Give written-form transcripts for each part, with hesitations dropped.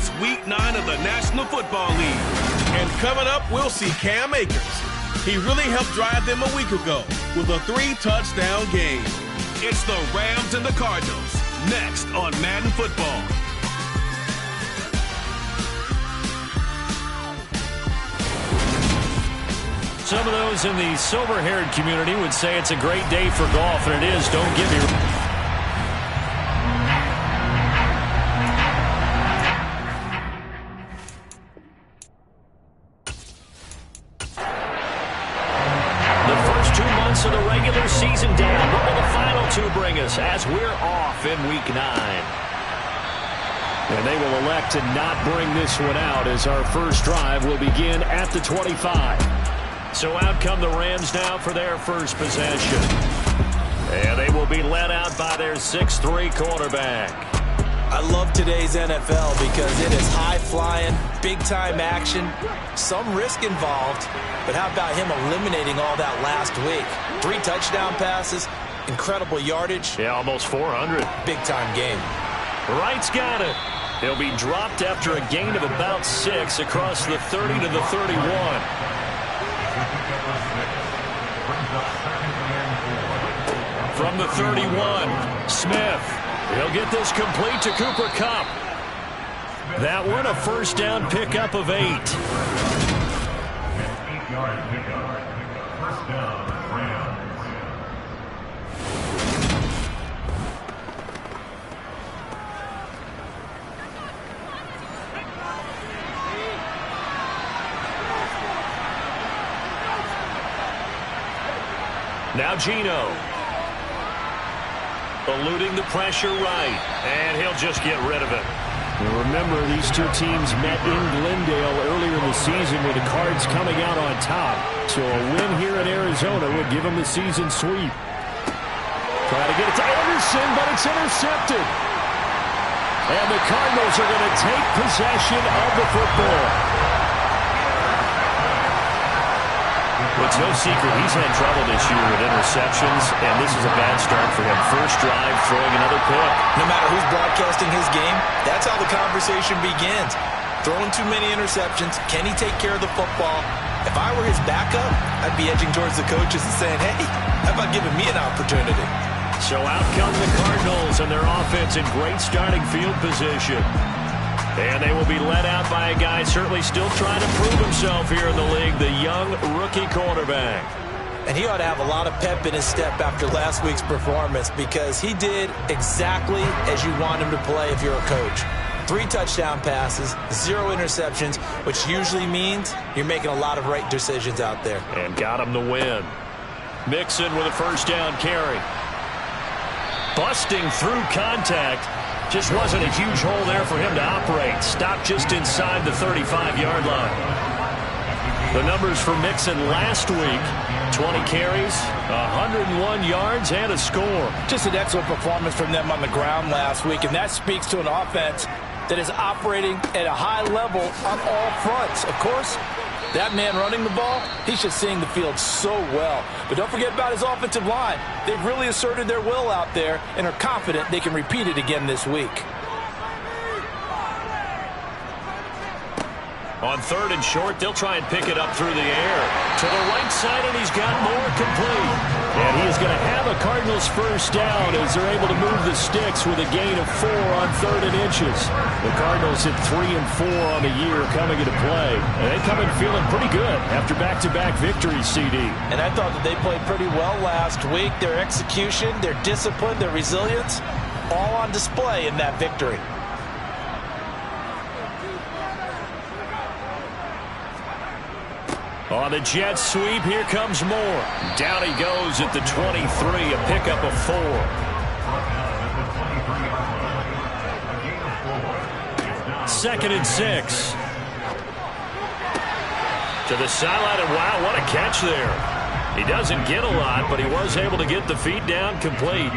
It's Week 9 of the National Football League. And coming up, we'll see Cam Akers. He really helped drive them a week ago with a 3-touchdown game. It's the Rams and the Cardinals, next on Madden Football. Some of those in the silver-haired community would say it's a great day for golf, and it is. Don't get me wrong. Of the regular season down. What will the final two bring us as we're off in Week 9? And they will elect to not bring this one out as our first drive will begin at the 25. So out come the Rams now for their first possession. And they will be led out by their 6'3" quarterback. I love today's NFL because it is high-flying, big-time action, some risk involved, but how about him eliminating all that last week? 3 touchdown passes, incredible yardage. Yeah, almost 400. Big-time game. Wright's got it. He'll be dropped after a gain of about 6 across the 30 to the 31. From the 31, Smith. He'll get this complete to Cooper Kupp. That one a first down pickup of 8. 8-yard pickup. First down, Rams. Now Geno. Eluding the pressure right, and he'll just get rid of it. Now remember, these two teams met in Glendale earlier in the season with the Cards coming out on top. So a win here in Arizona would give them the season sweep. Try to get it to Anderson, but it's intercepted. And the Cardinals are going to take possession of the football. It's no secret he's had trouble this year with interceptions, and this is a bad start for him. First drive, throwing another pick. No matter who's broadcasting his game, that's how the conversation begins. Throwing too many interceptions. Can he take care of the football? If I were his backup, I'd be edging towards the coaches and saying, hey, how about giving me an opportunity? So out come the Cardinals and their offense in great starting field position. And they will be led out by a guy certainly still trying to prove himself here in the league, the young rookie quarterback. And he ought to have a lot of pep in his step after last week's performance because he did exactly as you want him to play if you're a coach. 3 touchdown passes, 0 interceptions, which usually means you're making a lot of right decisions out there. And got him the win. Mixon with a first down carry. Busting through contact. Just wasn't a huge hole there for him to operate. Stopped just inside the 35-yard line. The numbers for Mixon last week, 20 carries, 101 yards, and a score. Just an excellent performance from them on the ground last week, and that speaks to an offense that is operating at a high level on all fronts. Of course, that man running the ball, he's just seeing the field so well. But don't forget about his offensive line. They've really asserted their will out there and are confident they can repeat it again this week. On 3rd and short, they'll try and pick it up through the air. To the right side, and he's got more complete. And he is going to have a Cardinals first down as they're able to move the sticks with a gain of 4 on 3rd and inches. The Cardinals hit 3 and 4 on the year coming into play. And they come in feeling pretty good after back-to-back victories, CD. And I thought that they played pretty well last week. Their execution, their discipline, their resilience, all on display in that victory. On the jet sweep, here comes Moore. Down he goes at the 23, a pickup of 4. Second and 6. To the sideline, and wow, what a catch there. He doesn't get a lot, but he was able to get the feet down complete.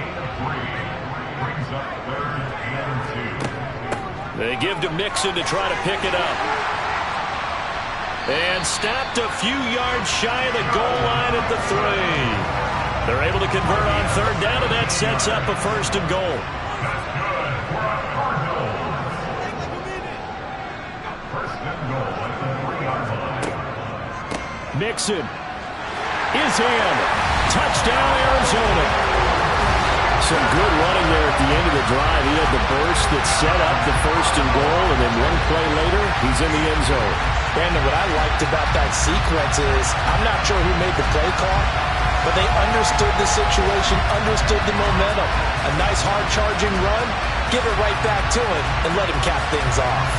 They give to Mixon to try to pick it up. And stopped a few yards shy of the goal line at the 3. They're able to convert on 3rd down, and that sets up a 1st and goal. goal at the 3-yard line. Mixon is in. Touchdown, Arizona. Some good running there at the end of the drive. He had the burst that set up the 1st and goal, and then one play later, he's in the end zone. Brandon, what I liked about that sequence is I'm not sure who made the play call, but they understood the situation, understood the momentum. A nice hard-charging run, give it right back to him, and let him cap things off.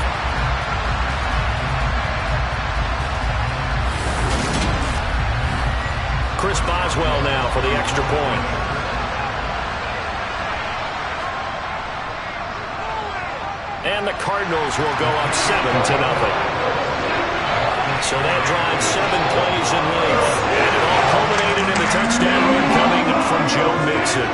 Chris Boswell now for the extra point. And the Cardinals will go up 7-0. So that drives 7 plays in length. And it all culminated in the touchdown run coming from Joe Mixon.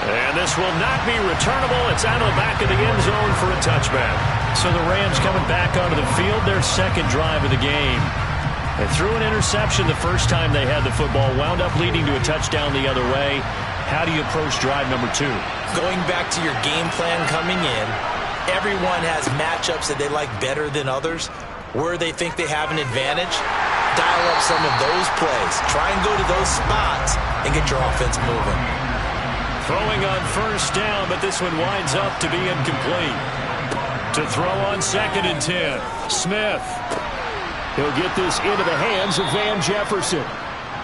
And this will not be returnable. It's out of the back of the end zone for a touchback. So the Rams coming back onto the field, their second drive of the game. They threw an interception the first time they had the football, wound up leading to a touchdown the other way. How do you approach drive number 2? Going back to your game plan coming in, everyone has matchups that they like better than others. Where they think they have an advantage, dial up some of those plays. Try and go to those spots and get your offense moving. Throwing on first down, but this one winds up to be incomplete. To throw on 2nd and 10, Smith. He'll get this into the hands of Van Jefferson.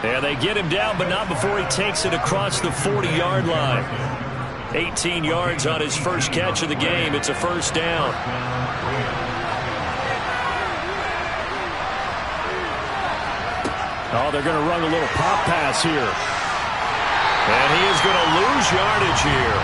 Yeah, they get him down, but not before he takes it across the 40-yard line. 18 yards on his first catch of the game. It's a first down. Oh, they're going to run a little pop pass here. And he is going to lose yardage here.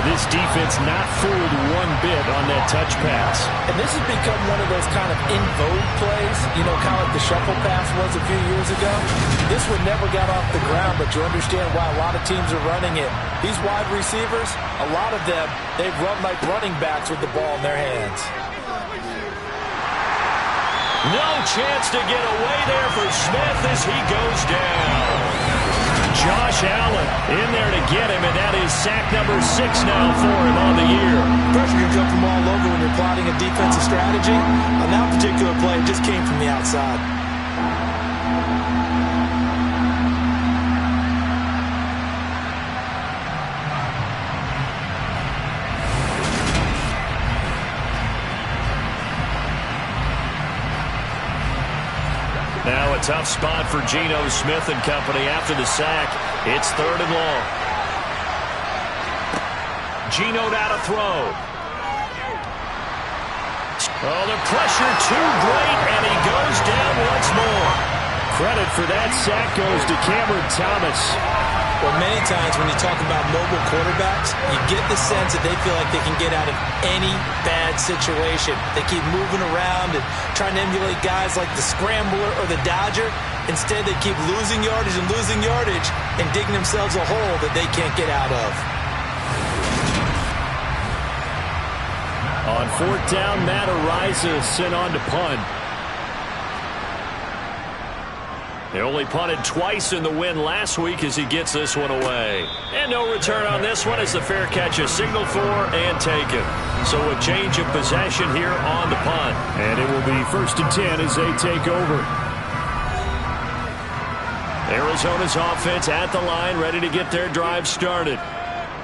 This defense not fooled one bit on that touch pass. And this has become one of those kind of in vogue plays, you know, kind of like the shuffle pass was a few years ago. This one never got off the ground, but you understand why a lot of teams are running it. These wide receivers, a lot of them, they run like running backs with the ball in their hands. No chance to get away there for Smith as he goes down. Josh Allen in there to get him, and that is sack number 6 now for him on the year. Pressure can come from all over when you're plotting a defensive strategy. On that particular play, it just came from the outside. Now a tough spot for Geno Smith and company after the sack. It's 3rd and long. Geno now to throw. Oh, the pressure too great, and he goes down once more. Credit for that sack goes to Cameron Thomas. Well, many times when you talk about mobile quarterbacks, you get the sense that they feel like they can get out of any bad situation. They keep moving around and trying to emulate guys like the Scrambler or the Dodger. Instead, they keep losing yardage and digging themselves a hole that they can't get out of. On 4th down, Matt Araiza sent on to punt. They only punted twice in the win last week as he gets this one away. And no return on this one as the fair catch is signaled for and taken. So a change of possession here on the punt. And it will be 1st and 10 as they take over. Arizona's offense at the line, ready to get their drive started.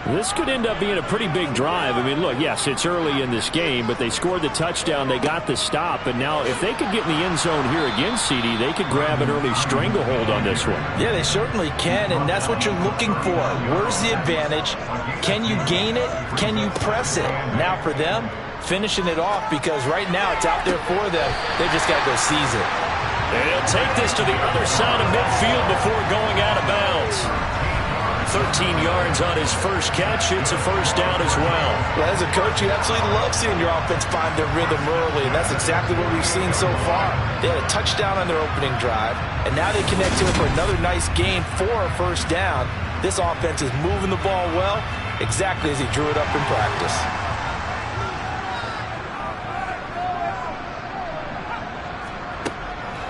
This could end up being a pretty big drive. I mean, look, yes, it's early in this game, but they scored the touchdown, they got the stop, and now if they could get in the end zone here against CD, they could grab an early stranglehold on this one. Yeah, they certainly can, and that's what you're looking for. Where's the advantage? Can you gain it? Can you press it? Now for them, finishing it off, because right now it's out there for them. They've just got to go seize it. And he'll take this to the other side of midfield before going out of bounds. 13 yards on his first catch. It's a first down as well. Well, as a coach, you absolutely love seeing your offense find their rhythm early, and that's exactly what we've seen so far. They had a touchdown on their opening drive, and now they connect to it for another nice gain for a first down. This offense is moving the ball well, exactly as he drew it up in practice.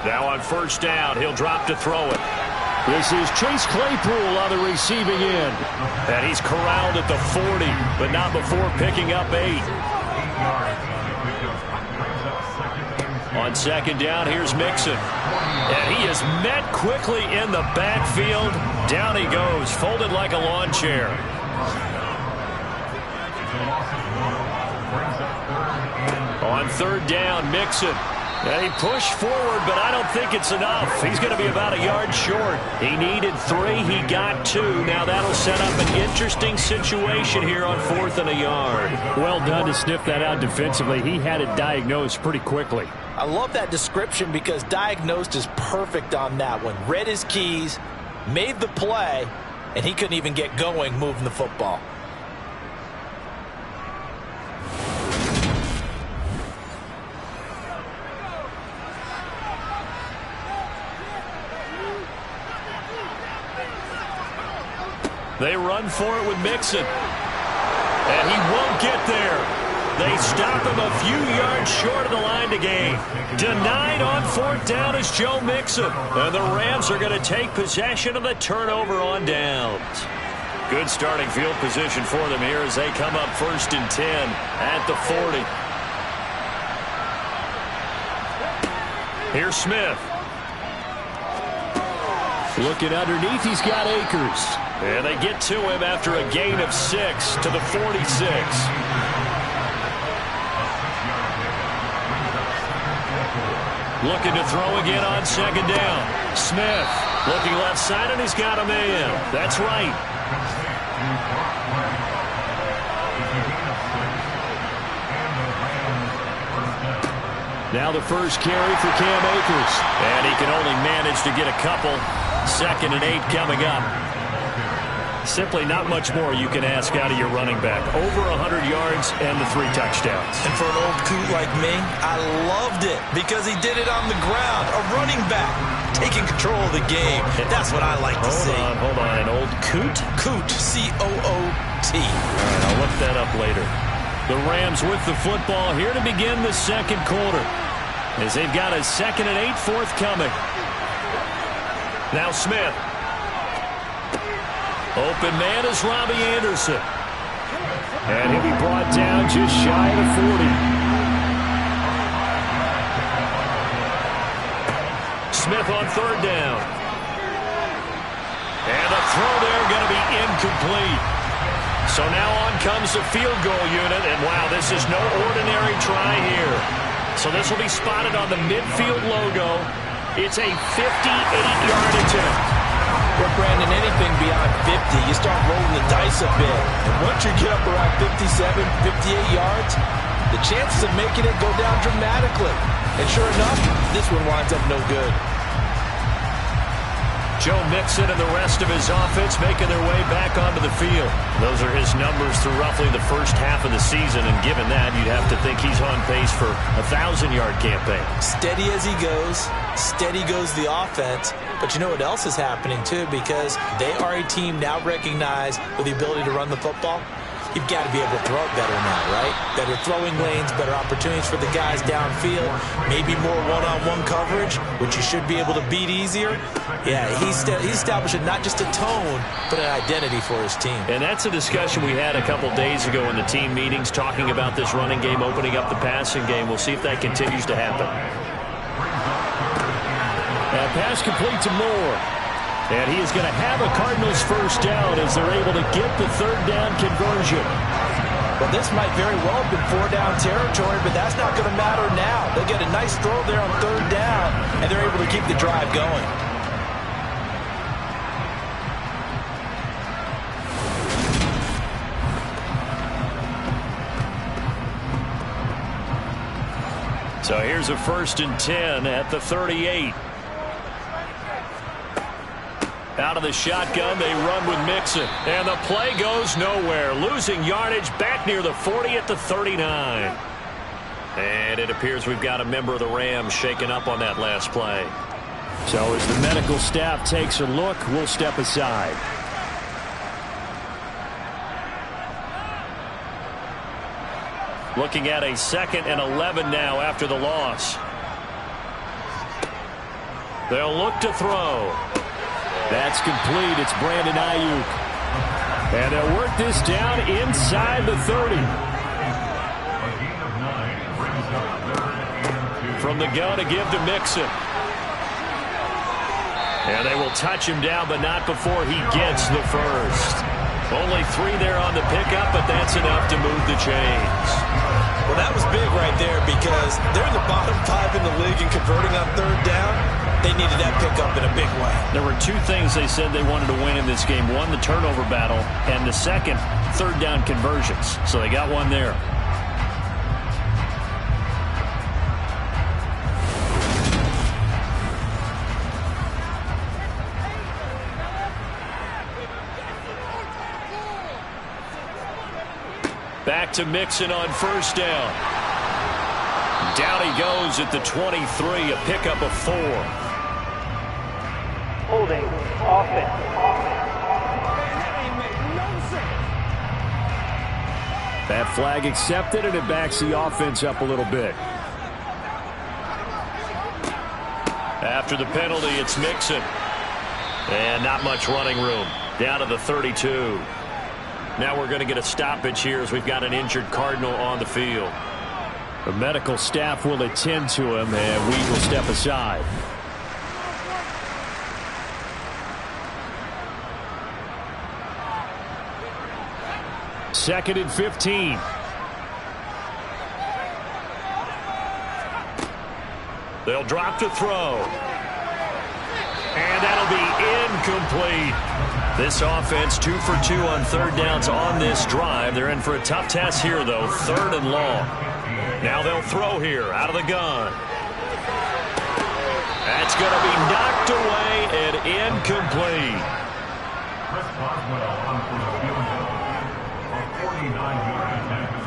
Now on first down, he'll drop to throw it. This is Chase Claypool on the receiving end. And he's corralled at the 40, but not before picking up 8. On second down, here's Mixon. And he is met quickly in the backfield. Down he goes, folded like a lawn chair. On third down, Mixon. And he pushed forward, but I don't think it's enough. He's going to be about a yard short. He needed 3. He got 2. Now that'll set up an interesting situation here on 4th and a yard. Well done to sniff that out defensively. He had it diagnosed pretty quickly. I love that description because diagnosed is perfect on that one. Read his keys, made the play, and he couldn't even get going moving the football. They run for it with Mixon. And he won't get there. They stop him a few yards short of the line to gain. Denied on 4th down is Joe Mixon. And the Rams are going to take possession of the turnover on downs. Good starting field position for them here as they come up 1st and 10 at the 40. Here's Smith. Looking underneath, he's got Akers. And they get to him after a gain of 6 to the 46. Looking to throw again on second down. Smith looking left side, and he's got a man. That's right. Now the first carry for Cam Akers. And he can only manage to get a couple. 2nd and 8 coming up. Simply not much more you can ask out of your running back. Over 100 yards and the 3 touchdowns. And for an old coot like me, I loved it because he did it on the ground. A running back taking control of the game. That's what I like to see. Hold on. An old coot? Coot, C-O-O-T. All right, I'll look that up later. The Rams with the football here to begin the second quarter. As they've got a 2nd and 8 forthcoming. Now Smith. Open man is Robbie Anderson. And he'll be brought down just shy of the 40. Smith on 3rd down. And a throw there going to be incomplete. So now on comes the field goal unit. And wow, this is no ordinary try here. So this will be spotted on the midfield logo. It's a 58-yard attempt. Well, Brandon, anything beyond 50, you start rolling the dice a bit. And once you get up around 57, 58 yards, the chances of making it go down dramatically. And sure enough, this one winds up no good. Joe Mixon and the rest of his offense making their way back onto the field. Those are his numbers through roughly the first half of the season, and given that, you'd have to think he's on pace for a 1,000-yard campaign. Steady as he goes, steady goes the offense. But you know what else is happening, too, because they are a team now recognized with the ability to run the football. You've got to be able to throw it better now, right? Better throwing lanes, better opportunities for the guys downfield, maybe more one-on-one coverage, which you should be able to beat easier. Yeah, he's establishing not just a tone, but an identity for his team. And that's a discussion we had a couple days ago in the team meetings, talking about this running game, opening up the passing game. We'll see if that continues to happen. That pass complete to Moore. And he is going to have a Cardinals first down as they're able to get the 3rd down conversion. Well, this might very well have been 4-down territory, but that's not going to matter now. They'll get a nice throw there on 3rd down, and they're able to keep the drive going. So here's a 1st and 10 at the 38. Out of the shotgun, they run with Mixon. And the play goes nowhere. Losing yardage back near the 40 at the 39. And it appears we've got a member of the Rams shaken up on that last play. So as the medical staff takes a look, we'll step aside. Looking at a 2nd and 11 now after the loss. They'll look to throw. That's complete. It's Brandon Ayuk. And they'll work this down inside the 30. From the gun to give to Mixon. And they will touch him down, but not before he gets the first. Only 3 there on the pickup, but that's enough to move the chains. Well, that was big right there because they're in the bottom 5 in the league and converting on third down. They needed that pickup in a big way. There were 2 things they said they wanted to win in this game. One, the turnover battle, and the second, third down conversions. So they got one there. Back to Mixon on first down. Down he goes at the 23, a pickup of 4. Holding offense. That flag accepted, and it backs the offense up a little bit. After the penalty, it's Mixon. And not much running room. Down to the 32. Now we're going to get a stoppage here as we've got an injured Cardinal on the field. The medical staff will attend to him, and we will step aside. Second and 15. They'll drop to throw. And that'll be incomplete. This offense 2 for 2 on third downs on this drive. They're in for a tough task here, though. 3rd and long. Now they'll throw here out of the gun. That's going to be knocked away and incomplete. Chris Boswell on for the field goal. A 49-yard attempt.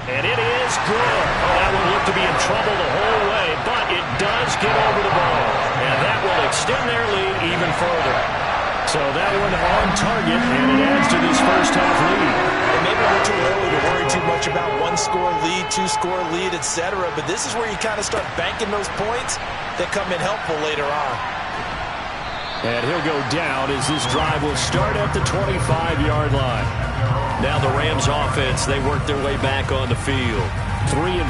And it is good. Oh, that one looked to be in trouble the whole way, but it does get over the ball. And that will extend their lead even further. So that one on target, and it adds to this first half lead. And maybe we're too early to worry too much about 1-score lead, 2-score lead, etc. But this is where you kind of start banking those points that come in helpful later on. And he'll go down as this drive will start at the 25-yard line. Now the Rams offense, they work their way back on the field. 3-5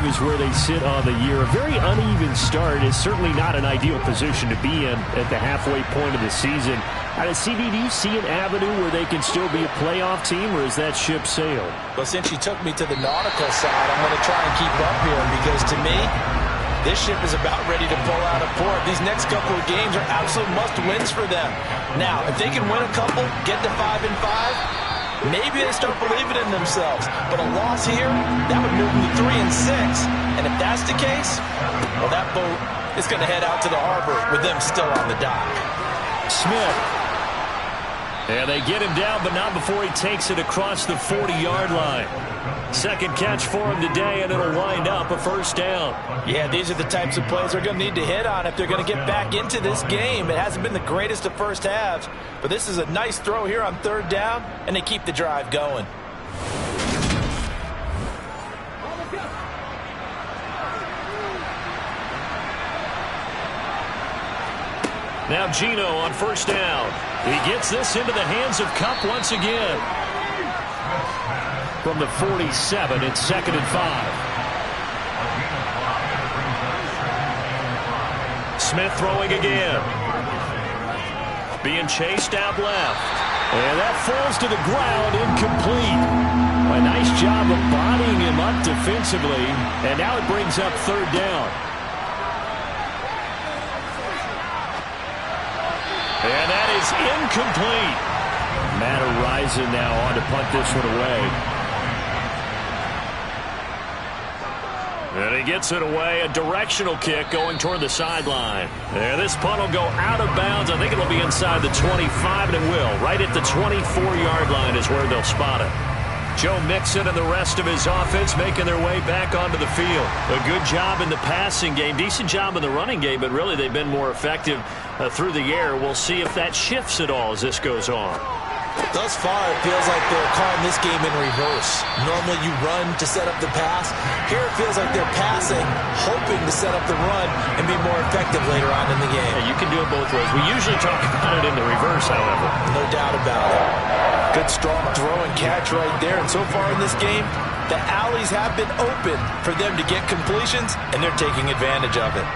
is where they sit on the year. A very uneven start is certainly not an ideal position to be in at the halfway point of the season. Out of CB, do you see an avenue where they can still be a playoff team, or is that ship sailed? Well, since you took me to the nautical side, I'm going to try and keep up here because to me, this ship is about ready to pull out of port. These next couple of games are absolute must-wins for them. Now, if they can win a couple, get to 5-5, maybe they start believing in themselves. But a loss here, that would move them to 3-6. And if that's the case, well, that boat is going to head out to the harbor with them still on the dock. Smith. And they get him down, but not before he takes it across the 40-yard line. Second catch for him today, and it'll wind up a first down. Yeah, these are the types of plays they're going to need to hit on if they're going to get back into this game. It hasn't been the greatest of first halves, but this is a nice throw here on third down, and they keep the drive going. Now Geno on first down. He gets this into the hands of Kupp once again. From the 47, it's 2nd and 5. Smith throwing again. Being chased out left. And that falls to the ground, incomplete. A nice job of bodying him up defensively. And now it brings up third down. And that is incomplete. Matt Araiza now on to punt this one away. And he gets it away, a directional kick going toward the sideline. And this punt will go out of bounds. I think it'll be inside the 25, and it will. Right at the 24-yard line is where they'll spot it. Joe Mixon and the rest of his offense making their way back onto the field. A good job in the passing game, decent job in the running game, but really they've been more effective through the air. We'll see if that shifts at all as this goes on. Thus far, it feels like they're calling this game in reverse. Normally you run to set up the pass. Here it feels like they're passing, hoping to set up the run and be more effective later on in the game. Yeah, you can do it both ways. We usually talk about it in the reverse, however. No doubt about it. Good, strong throw and catch right there. And so far in this game, the alleys have been open for them to get completions, and they're taking advantage of it.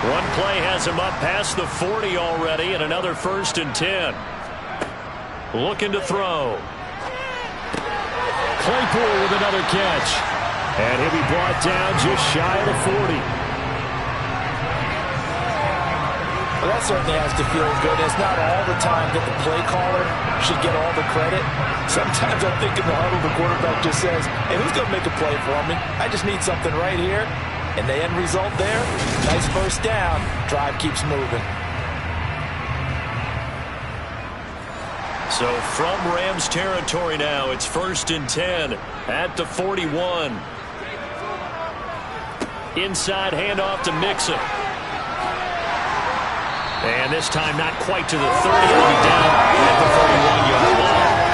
One play has him up past the 40 already, and another 1st and 10. Looking to throw. Claypool with another catch. And he'll be brought down just shy of the 40. Well, that certainly has to feel good. It's not all the time that the play caller should get all the credit. Sometimes I think in the huddle, the quarterback just says, hey, who's going to make a play for me? I just need something right here. And the end result there, nice first down. Drive keeps moving. So from Rams territory now, it's 1st and 10 at the 41. Inside handoff to Mixon. And this time not quite to the 30. It'll be down at the 31-yard line.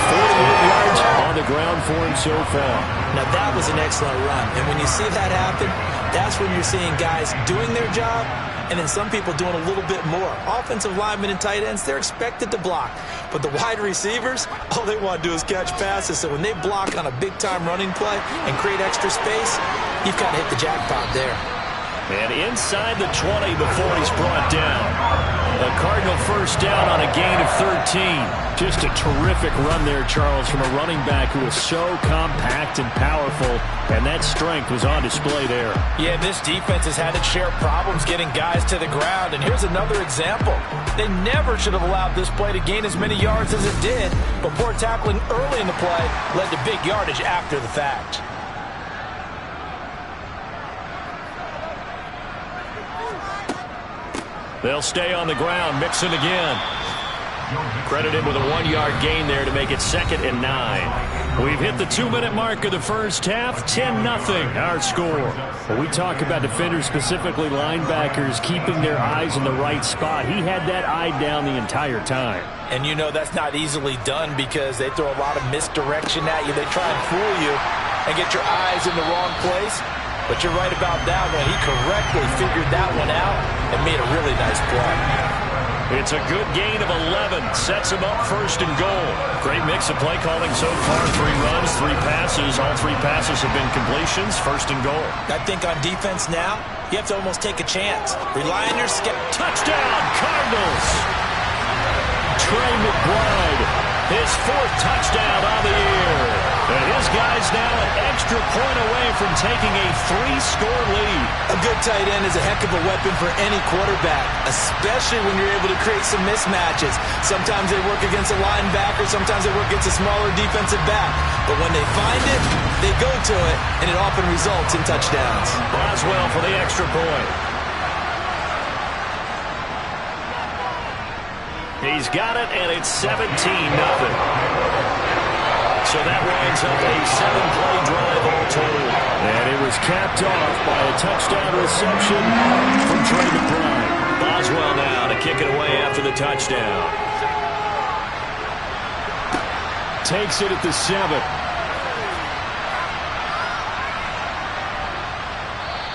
48 yards on the ground for him so far. Now that was an excellent run. And when you see that happen, that's when you're seeing guys doing their job and then some people doing a little bit more. Offensive linemen and tight ends, they're expected to block. But the wide receivers, all they want to do is catch passes. So when they block on a big-time running play and create extra space, you've kind of hit the jackpot there. And inside the 20 before he's brought down. A Cardinal first down on a gain of 13. Just a terrific run there, Charles, from a running back who is so compact and powerful, and that strength was on display there. Yeah, this defense has had its share of problems getting guys to the ground, and here's another example. They never should have allowed this play to gain as many yards as it did, but poor tackling early in the play led to big yardage after the fact. They'll stay on the ground. Mixon again. Credited with a 1-yard gain there to make it 2nd and 9. We've hit the 2-minute mark of the first half. 10-0 our score. When we talk about defenders, specifically linebackers, keeping their eyes in the right spot, he had that eye down the entire time. And you know that's not easily done because they throw a lot of misdirection at you. They try and fool you and get your eyes in the wrong place. But you're right about that one. He correctly figured that one out and made a really nice play. It's a good gain of 11. Sets him up 1st and goal. Great mix of play calling so far. 3 runs, 3 passes. All 3 passes have been completions. 1st and goal. I think on defense now, you have to almost take a chance. Rely on your touchdown, Cardinals. Trey McBride, his 4th touchdown on the year. And his guy's now an extra point away from taking a 3-score lead. A good tight end is a heck of a weapon for any quarterback, especially when you're able to create some mismatches. Sometimes they work against a linebacker, sometimes they work against a smaller defensive back. But when they find it, they go to it, and it often results in touchdowns. Boswell for the extra point. He's got it, and it's 17-0. So that winds up a 7-play drive all total. And it was capped off by a touchdown reception from Trey McBride. Boswell now to kick it away after the touchdown. Takes it at the 7.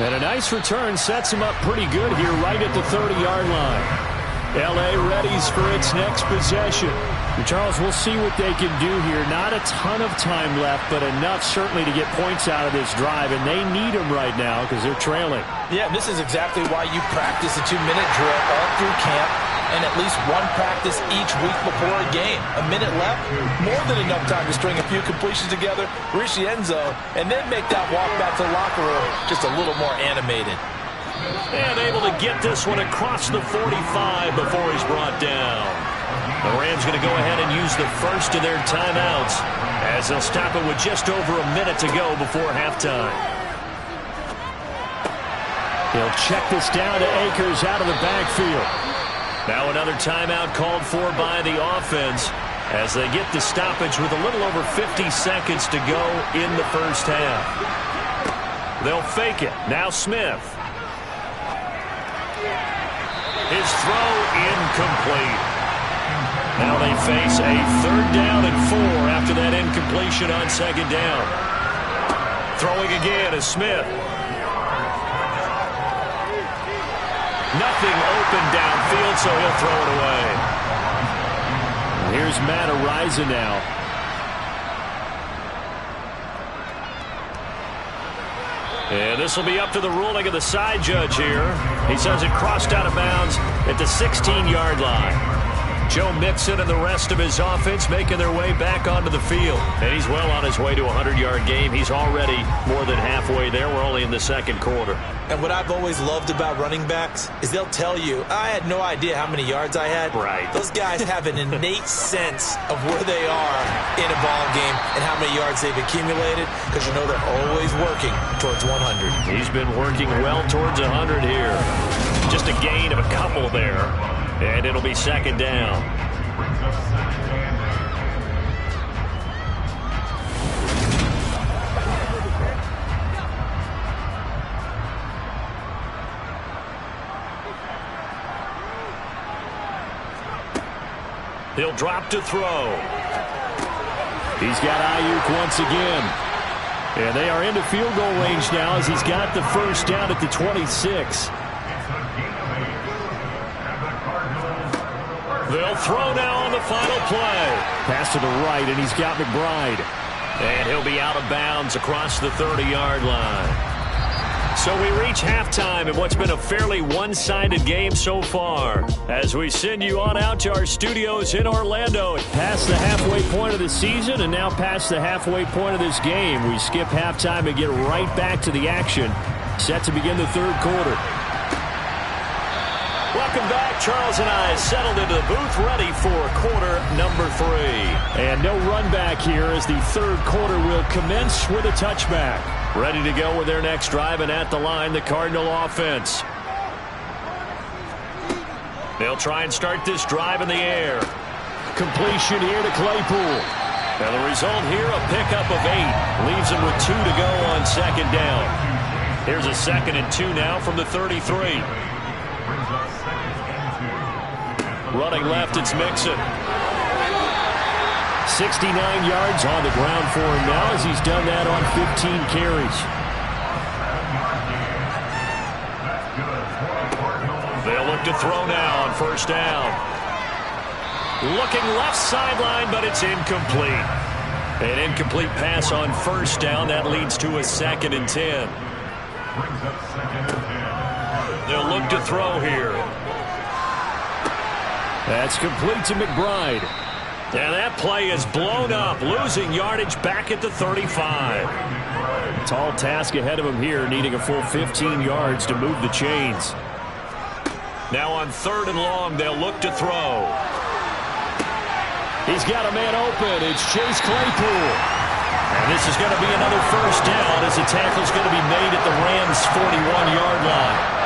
And a nice return sets him up pretty good here right at the 30-yard line. L.A. readies for its next possession. And Charles, we'll see what they can do here. Not a ton of time left, but enough certainly to get points out of this drive, and they need them right now because they're trailing. Yeah, this is exactly why you practice a 2-minute drill all through camp and at least one practice each week before a game. A minute left, more than enough time to string a few completions together, reach the end zone, and then make that walk back to the locker room just a little more animated. And able to get this one across the 45 before he's brought down. The Rams going to go ahead and use the first of their timeouts as they'll stop it with just over a minute to go before halftime. He'll check this down to Akers out of the backfield. Now another timeout called for by the offense as they get the stoppage with a little over 50 seconds to go in the first half. They'll fake it. Now Smith. His throw incomplete. Now they face a 3rd down and 4 after that incompletion on 2nd down. Throwing again is Smith. Nothing open downfield, so he'll throw it away. Here's Matt Araiza now. And this will be up to the ruling of the side judge here. He says it crossed out of bounds at the 16-yard line. Joe Mixon and the rest of his offense making their way back onto the field. And he's well on his way to a 100-yard game. He's already more than halfway there. We're only in the 2nd quarter. And what I've always loved about running backs is they'll tell you, I had no idea how many yards I had. Right. Those guys have an innate sense of where they are in a ball game and how many yards they've accumulated, because you know they're always working towards 100. He's been working well towards 100 here. Just a gain of a couple there. And it'll be 2nd down. He'll drop to throw. He's got Ayuk once again. And they are into field goal range now as he's got the 1st down at the 26. They'll throw now on the final play. Pass to the right, and he's got McBride. And he'll be out of bounds across the 30-yard line. So we reach halftime in what's been a fairly one-sided game so far. As we send you on out to our studios in Orlando. Past the halfway point of the season and now past the halfway point of this game. We skip halftime and get right back to the action. Set to begin the 3rd quarter. Welcome back. Charles and I settled into the booth ready for quarter number 3. And no run back here as the 3rd quarter will commence with a touchback. Ready to go with their next drive, and at the line, the Cardinal offense. They'll try and start this drive in the air. Completion here to Claypool. And the result here, a pickup of 8. Leaves him with 2 to go on 2nd down. Here's a 2nd and 2 now from the 33. Running left, it's Mixon. 69 yards on the ground for him now as he's done that on 15 carries. They'll look to throw now on 1st down. Looking left sideline, but it's incomplete. An incomplete pass on 1st down. That leads to a 2nd and 10. They'll look to throw here. That's complete to McBride. And that play is blown up, losing yardage back at the 35. Tall task ahead of him here, needing a full 15 yards to move the chains. Now on 3rd and long, they'll look to throw. He's got a man open. It's Chase Claypool. And this is going to be another 1st down as the tackle's going to be made at the Rams' 41-yard line.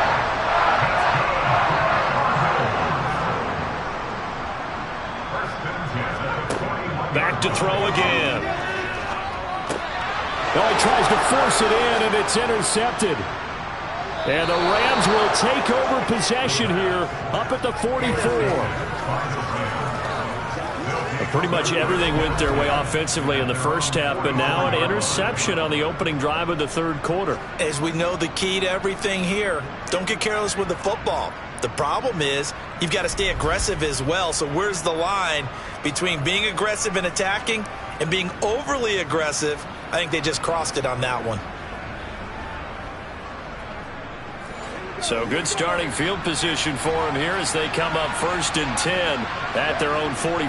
Back to throw again. Oh, he tries to force it in, and it's intercepted. And the Rams will take over possession here up at the 44. Pretty much everything went their way offensively in the 1st half, but now an interception on the opening drive of the 3rd quarter. As we know, the key to everything here, don't get careless with the football. The problem is you've got to stay aggressive as well. So where's the line between being aggressive and attacking and being overly aggressive? I think they just crossed it on that one. So good starting field position for them here as they come up 1st and 10 at their own 44.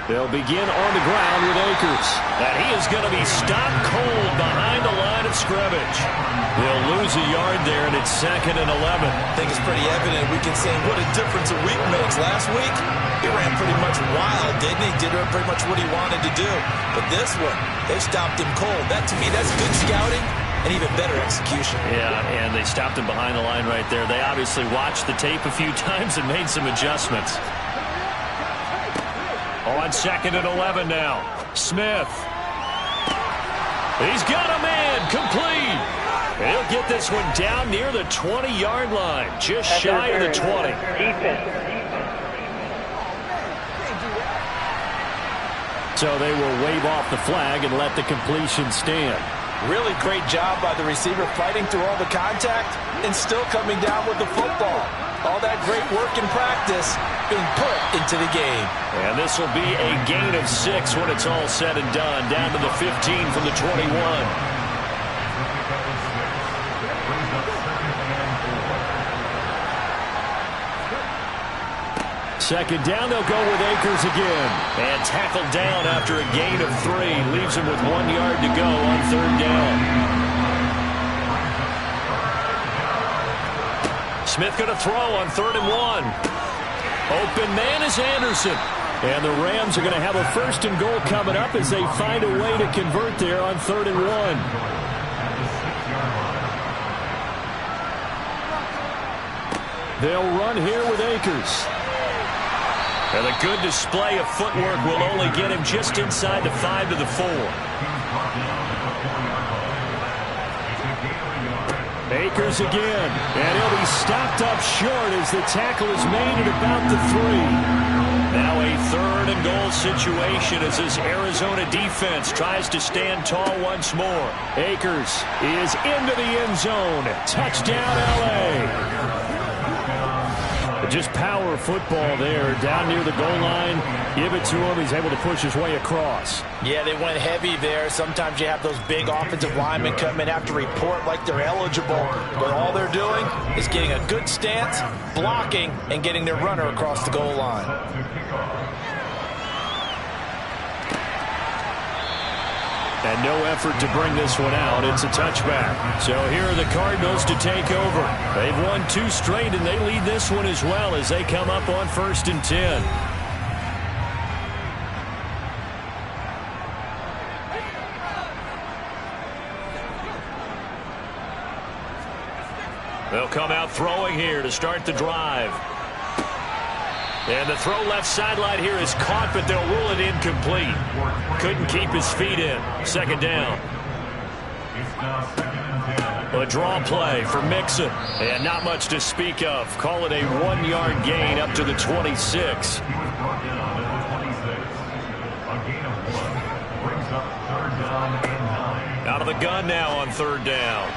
They'll begin on the ground with Akers. And he is going to be stopped cold behind the line of scrimmage. They'll lose a yard there, and it's 2nd and 11. I think it's pretty evident. We can say what a difference a week makes. Last week, he ran pretty much wild, didn't he? Did pretty much what he wanted to do. But this one, they stopped him cold. That, to me, that's good scouting. And even better execution. Yeah, and they stopped him behind the line right there. They obviously watched the tape a few times and made some adjustments. On 2nd and 11 now. Smith. He's got a man complete. He'll get this one down near the 20-yard line, just shy of the 20. Defense. So they will wave off the flag and let the completion stand. Really great job by the receiver fighting through all the contact and still coming down with the football. All that great work in practice being put into the game. And this will be a gain of 6 when it's all said and done, down to the 15 from the 21. Second down, they'll go with Akers again. And tackled down after a gain of 3. Leaves him with 1 yard to go on third down. Smith going to throw on 3rd and 1. Open man is Anderson. And the Rams are going to have a 1st and goal coming up as they find a way to convert there on 3rd and 1. They'll run here with Akers. And a good display of footwork will only get him just inside the 5 to the 4. Akers again, and he'll be stopped up short as the tackle is made at about the 3. Now a 3rd and goal situation as this Arizona defense tries to stand tall once more. Akers is into the end zone. Touchdown, L.A. Just power football there, down near the goal line. Give it to him. He's able to push his way across. Yeah, they went heavy there. Sometimes you have those big offensive linemen come in, have to report like they're eligible. But all they're doing is getting a good stance, blocking, and getting their runner across the goal line. And no effort to bring this one out. It's a touchback. So here are the Cardinals to take over. They've won 2 straight, and they lead this one as well as they come up on 1st and 10. They'll come out throwing here to start the drive. And the throw left sideline here is caught, but they'll rule it incomplete. Couldn't keep his feet in. 2nd down. A draw play for Mixon. And not much to speak of. Call it a 1-yard gain up to the 26. Out of the gun now on 3rd down.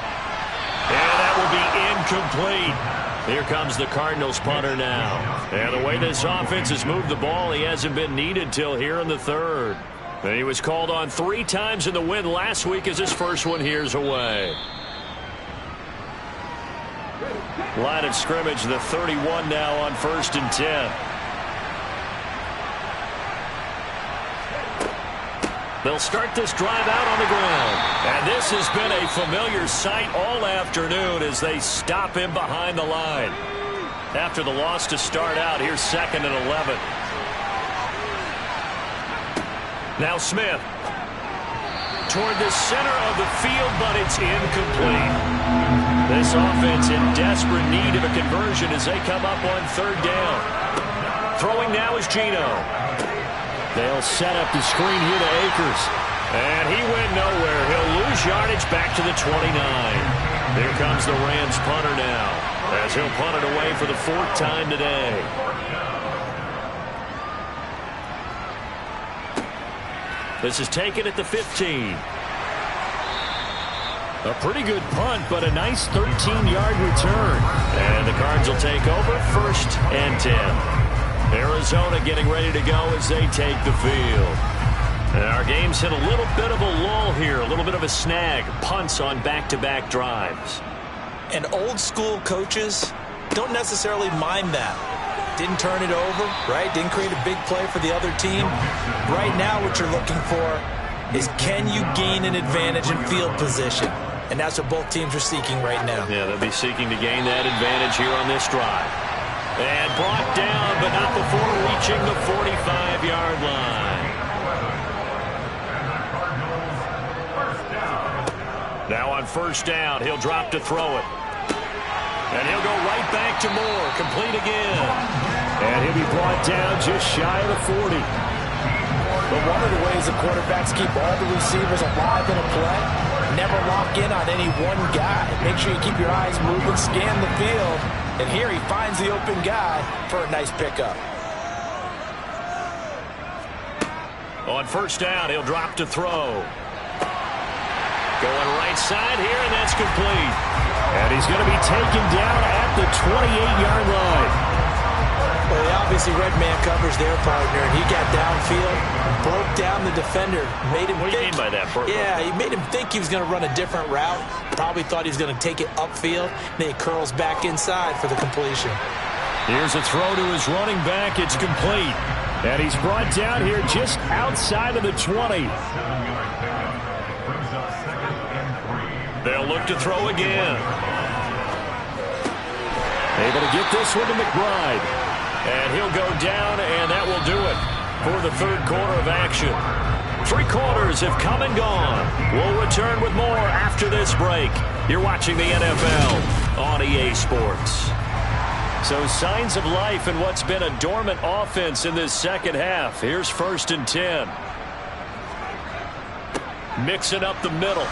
And that will be incomplete. Here comes the Cardinals punter now. And the way this offense has moved the ball, he hasn't been needed till here in the 3rd. And he was called on 3 times in the win last week as his first one here's away. Line of scrimmage, the 31 now on 1st and 10. They'll start this drive out on the ground. And this has been a familiar sight all afternoon as they stop him behind the line. After the loss to start out, here's 2nd and 11. Now Smith. Toward the center of the field, but it's incomplete. This offense in desperate need of a conversion as they come up on 3rd down. Throwing now is Geno. They'll set up the screen here to Akers. And he went nowhere. He'll lose yardage back to the 29. Here comes the Rams punter now, as he'll punt it away for the 4th time today. This is taken at the 15. A pretty good punt, but a nice 13-yard return. And the Cards will take over 1st and 10. Arizona getting ready to go as they take the field. And our game's hit a little bit of a lull here, a little bit of a snag. Punts on back-to-back drives. And old-school coaches don't necessarily mind that. Didn't turn it over, right? Didn't create a big play for the other team. Right now what you're looking for is can you gain an advantage in field position? And that's what both teams are seeking right now. Yeah, they'll be seeking to gain that advantage here on this drive. And brought down, but not before reaching the 45-yard line. Now on 1st down, he'll drop to throw it. And he'll go right back to Moore, complete again. And he'll be brought down just shy of the 40. But one of the ways the quarterbacks keep all the receivers alive in a play Never lock in on any one guy. Make sure you keep your eyes moving, scan the field. And here he finds the open guy for a nice pickup. On first down, he'll drop to throw. Going right side here, and that's complete. And he's going to be taken down at the 28-yard line. Well, he obviously read man coverage there, partner, and he got downfield, broke down the defender, made him think. What do you mean by that, Burt? Yeah, he made him think he was going to run a different route. Probably thought he was going to take it upfield. Then he curls back inside for the completion. Here's a throw to his running back. It's complete. And he's brought down here just outside of the 20. They'll look to throw again. Able to get this one to McBride. And he'll go down, and that will do it for the third quarter of action. 3 quarters have come and gone. We'll return with more after this break. You're watching the NFL on EA Sports. So signs of life in what's been a dormant offense in this second half. Here's 1st and 10. Mixing up the middle.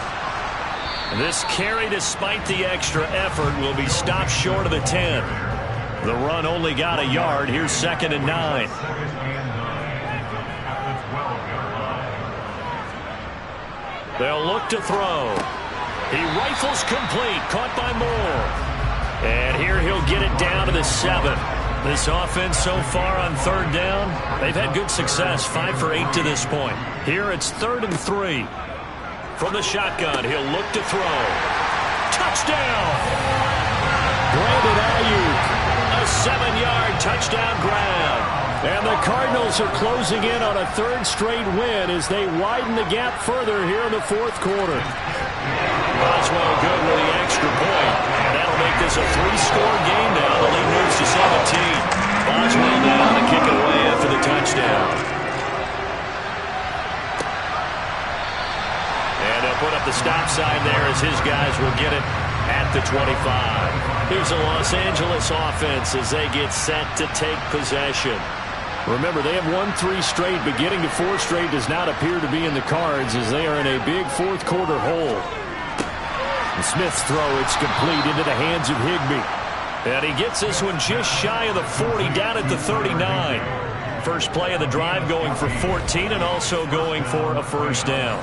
This carry, despite the extra effort, will be stopped short of the 10. The run only got a yard. Here's 2nd and 9. They'll look to throw. He rifles complete. Caught by Moore. And here he'll get it down to the 7. This offense so far on 3rd down, they've had good success. 5 for 8 to this point. Here it's 3rd and 3. From the shotgun, he'll look to throw. Touchdown! Brandon Ayuk. A 7-yard touchdown grab. And the Cardinals are closing in on a 3rd straight win as they widen the gap further here in the 4th quarter. Boswell good with the extra point. And that'll make this a 3-score game now. The lead moves to 17. Boswell now to kick it away after the touchdown. Put up the stop sign there as his guys will get it at the 25. Here's the Los Angeles offense as they get set to take possession. Remember, they have won 3 straight, but getting to 4 straight does not appear to be in the cards as they are in a big 4th quarter hole. And Smith's throw, it's complete into the hands of Higbee. And he gets this one just shy of the 40, down at the 39. First play of the drive going for 14 and also going for a 1st down.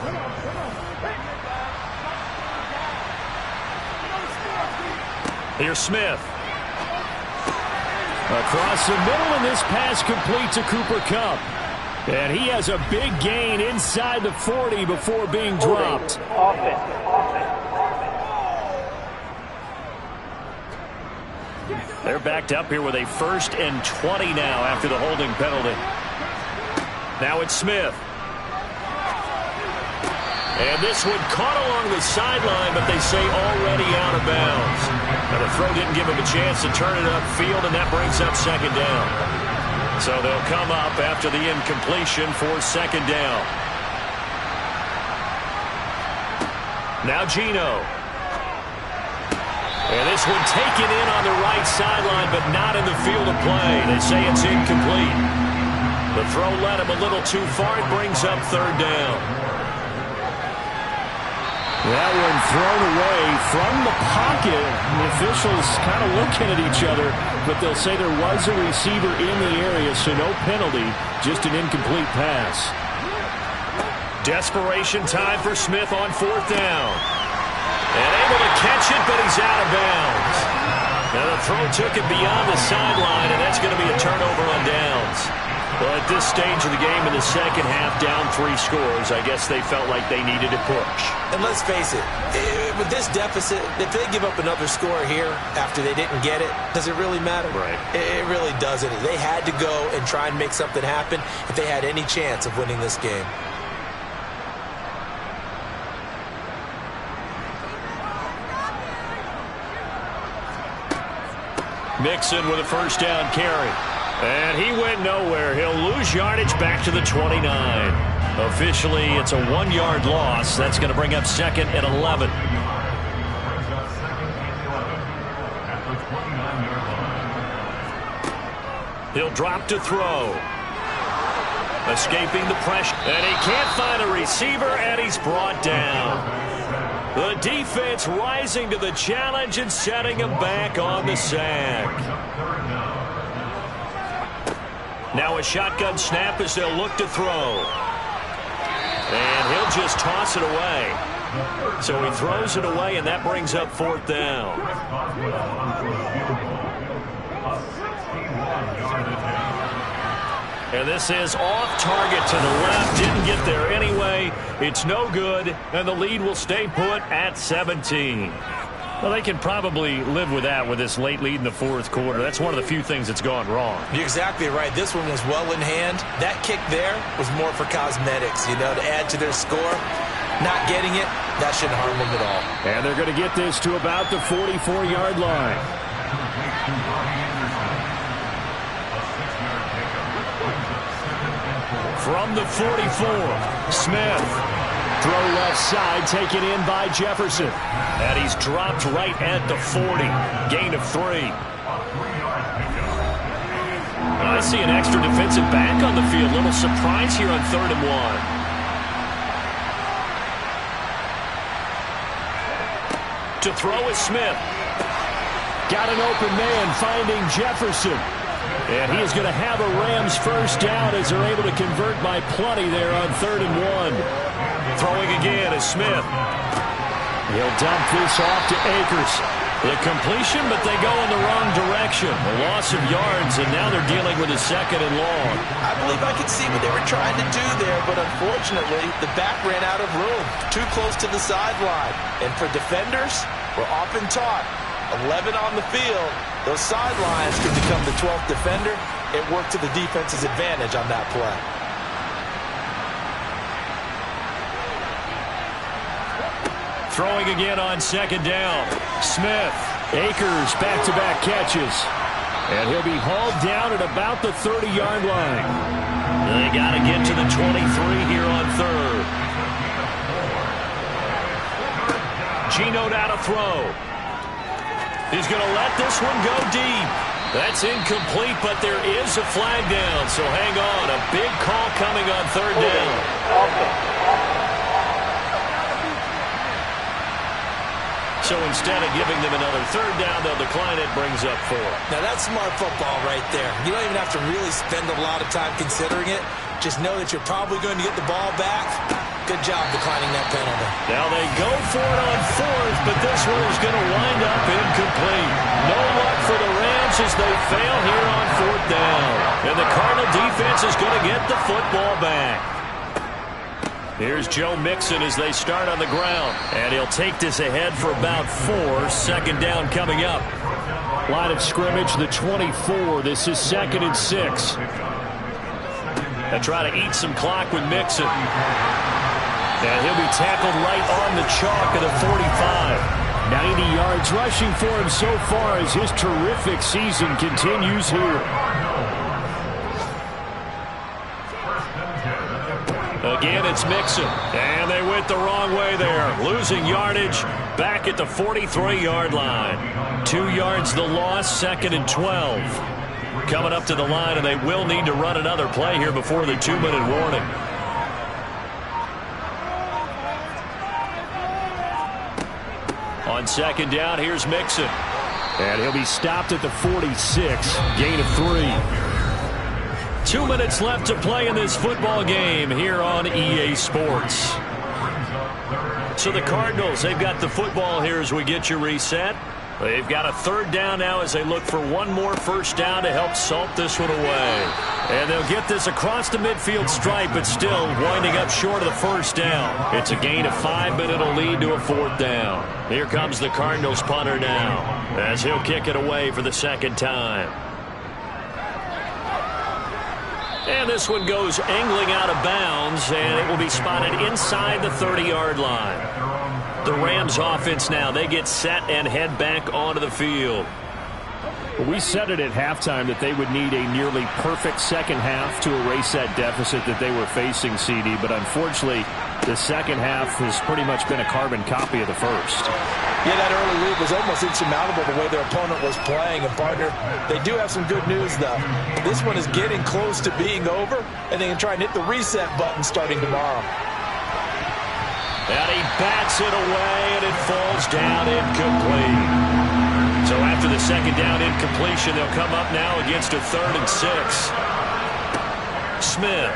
Here's Smith. Across the middle, and this pass complete to Cooper Kupp. And he has a big gain inside the 40 before being dropped. They're backed up here with a 1st and 20 now after the holding penalty. Now it's Smith. And this one caught along the sideline, but they say already out of bounds. Now the throw didn't give him a chance to turn it upfield, and that brings up 2nd down. So they'll come up after the incompletion for 2nd down. Now Geno. And this one taken in on the right sideline, but not in the field of play. They say it's incomplete. The throw led him a little too far. It brings up 3rd down. That one thrown away from the pocket. The officials kind of looking at each other, but they'll say there was a receiver in the area, so no penalty, just an incomplete pass. Desperation time for Smith on 4th down. And able to catch it, but he's out of bounds. Now the throw took it beyond the sideline, and that's going to be a turnover on downs. Well, at this stage of the game in the second half, down 3 scores, I guess they felt like they needed to push. And let's face it, with this deficit, if they give up another score here after they didn't get it, does it really matter? Right. It really doesn't. They had to go and try and make something happen if they had any chance of winning this game. Mixon with a 1st down carry. And he went nowhere. He'll lose yardage back to the 29. Officially, it's a 1-yard loss. That's going to bring up 2nd and 11. He'll drop to throw. Escaping the pressure. And he can't find a receiver, and he's brought down. The defense rising to the challenge and setting him back on the sack. Now a shotgun snap as they'll look to throw. And he'll just toss it away. So he throws it away, and that brings up 4th down. And this is off target to the left. Didn't get there anyway. It's no good, and the lead will stay put at 17. Well, they can probably live with that with this late lead in the 4th quarter. That's one of the few things that's gone wrong. You're exactly right. This one was well in hand. That kick there was more for cosmetics, to add to their score. Not getting it, that shouldn't harm them at all. And they're going to get this to about the 44-yard line. From the 44, Smith. Throw left side, taken in by Jefferson. And he's dropped right at the 40. Gain of 3. I see an extra defensive back on the field. Little surprise here on 3rd and 1. To throw is Smith. Got an open man finding Jefferson. And he is going to have a Rams first down as they're able to convert by plenty there on 3rd and 1. Throwing again is Smith. He'll dump this off to Akers. The completion, but they go in the wrong direction. A loss of yards, and now they're dealing with a 2nd and long. I believe I could see what they were trying to do there, but unfortunately, the back ran out of room. Too close to the sideline. And for defenders, we're often taught, 11 on the field, those sidelines can become the 12th defender. It worked to the defense's advantage on that play. Throwing again on 2nd down. Smith. Akers back-to-back catches. And he'll be hauled down at about the 30-yard line. They got to get to the 23 here on 3rd. Geno now to throw. He's going to let this one go deep. That's incomplete, but there is a flag down, so hang on. A big call coming on 3rd down. So instead of giving them another 3rd down, they'll decline it, brings up 4. Now that's smart football right there. You don't even have to really spend a lot of time considering it. Just know that you're probably going to get the ball back. Good job declining that penalty. Now they go for it on 4th, but this one is going to wind up incomplete. No luck for the Rams as they fail here on 4th down. And the Cardinal defense is going to get the football back. Here's Joe Mixon as they start on the ground. And he'll take this ahead for about 4. 2nd down coming up. Line of scrimmage, the 24. This is 2nd and 6. They'll try to eat some clock with Mixon. And he'll be tackled right on the chalk of the 45. 90 yards rushing for him so far as his terrific season continues here. Again, it's Mixon. And they went the wrong way there. Losing yardage back at the 43-yard line. 2 yards the loss, 2nd and 12. Coming up to the line, and they will need to run another play here before the 2-minute warning. On 2nd down, here's Mixon. And he'll be stopped at the 46. Gain of 3. 2 minutes left to play in this football game here on EA Sports. So the Cardinals, they've got the football here as we get you reset. They've got a 3rd down now as they look for one more first down to help salt this one away. And they'll get this across the midfield stripe, but still winding up short of the first down. It's a gain of 5, but it'll lead to a 4th down. Here comes the Cardinals punter now as he'll kick it away for the 2nd time. And this one goes angling out of bounds, and it will be spotted inside the 30-yard line. The Rams offense now, they get set and head back onto the field. We said it at halftime that they would need a nearly perfect second half to erase that deficit that they were facing, CD, but unfortunately, the second half has pretty much been a carbon copy of the first. Yeah, that early lead was almost insurmountable the way their opponent was playing. And, partner, they do have some good news, though. This one is getting close to being over, and they can try and hit the reset button starting tomorrow. And he bats it away, and it falls down incomplete. So after the second down incompletion, they'll come up now against a 3rd and 6. Smith.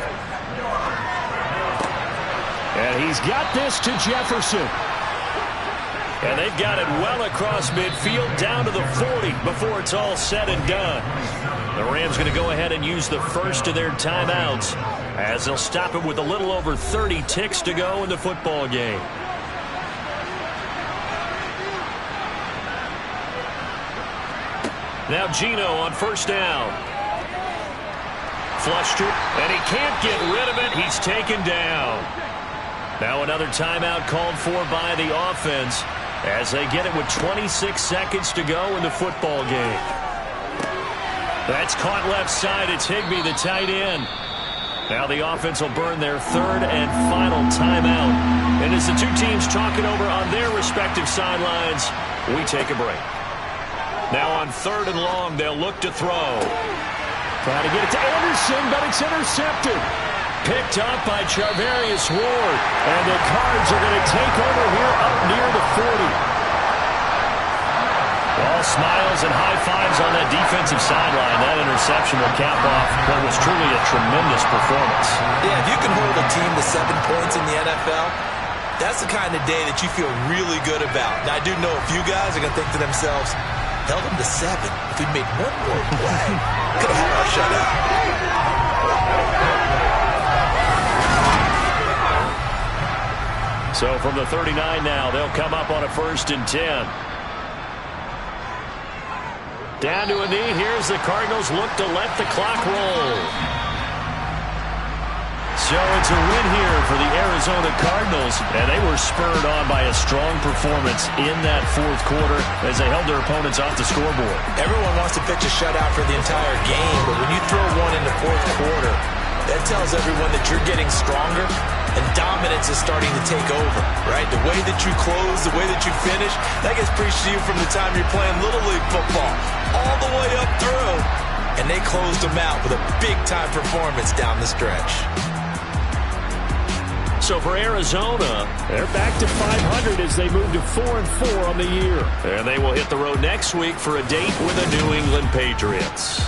And he's got this to Jefferson. And they've got it well across midfield down to the 40 before it's all said and done. The Rams going to go ahead and use the first of their timeouts as they'll stop it with a little over 30 ticks to go in the football game. Now Geno on first down. Flushed it, and he can't get rid of it. He's taken down. Now another timeout called for by the offense as they get it with 26 seconds to go in the football game. That's caught left side. It's Higbee, the tight end. Now the offense will burn their 3rd and final timeout. And as the two teams talk it over on their respective sidelines, we take a break. Now on 3rd and long, they'll look to throw. Trying to get it to Anderson, but it's intercepted. Picked up by Charvarius Ward. And the Cards are going to take over here up near the 40. All smiles and high fives on that defensive sideline. That interception will cap off what was truly a tremendous performance. Yeah, if you can hold a team to 7 points in the NFL, that's the kind of day that you feel really good about. Now, I do know a few guys are going to think to themselves, held them to 7. If we made one more play, could have had our shutout. So from the 39 now, they'll come up on a 1st and 10. Down to a knee. Here's the Cardinals look to let the clock roll. So it's a win here for the Arizona Cardinals, and they were spurred on by a strong performance in that 4th quarter as they held their opponents off the scoreboard. Everyone wants to pitch a shutout for the entire game, but when you throw one in the 4th quarter, that tells everyone that you're getting stronger and dominance is starting to take over, right? The way that you close, the way that you finish, that gets preached to you from the time you're playing Little League football all the way up through. And they closed them out with a big-time performance down the stretch. So for Arizona, they're back to 500 as they move to 4-4 on the year. And they will hit the road next week for a date with the New England Patriots.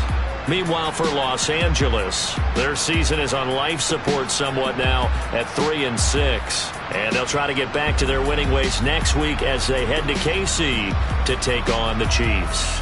Meanwhile, for Los Angeles, their season is on life support somewhat now at 3-6. And they'll try to get back to their winning ways next week as they head to KC to take on the Chiefs.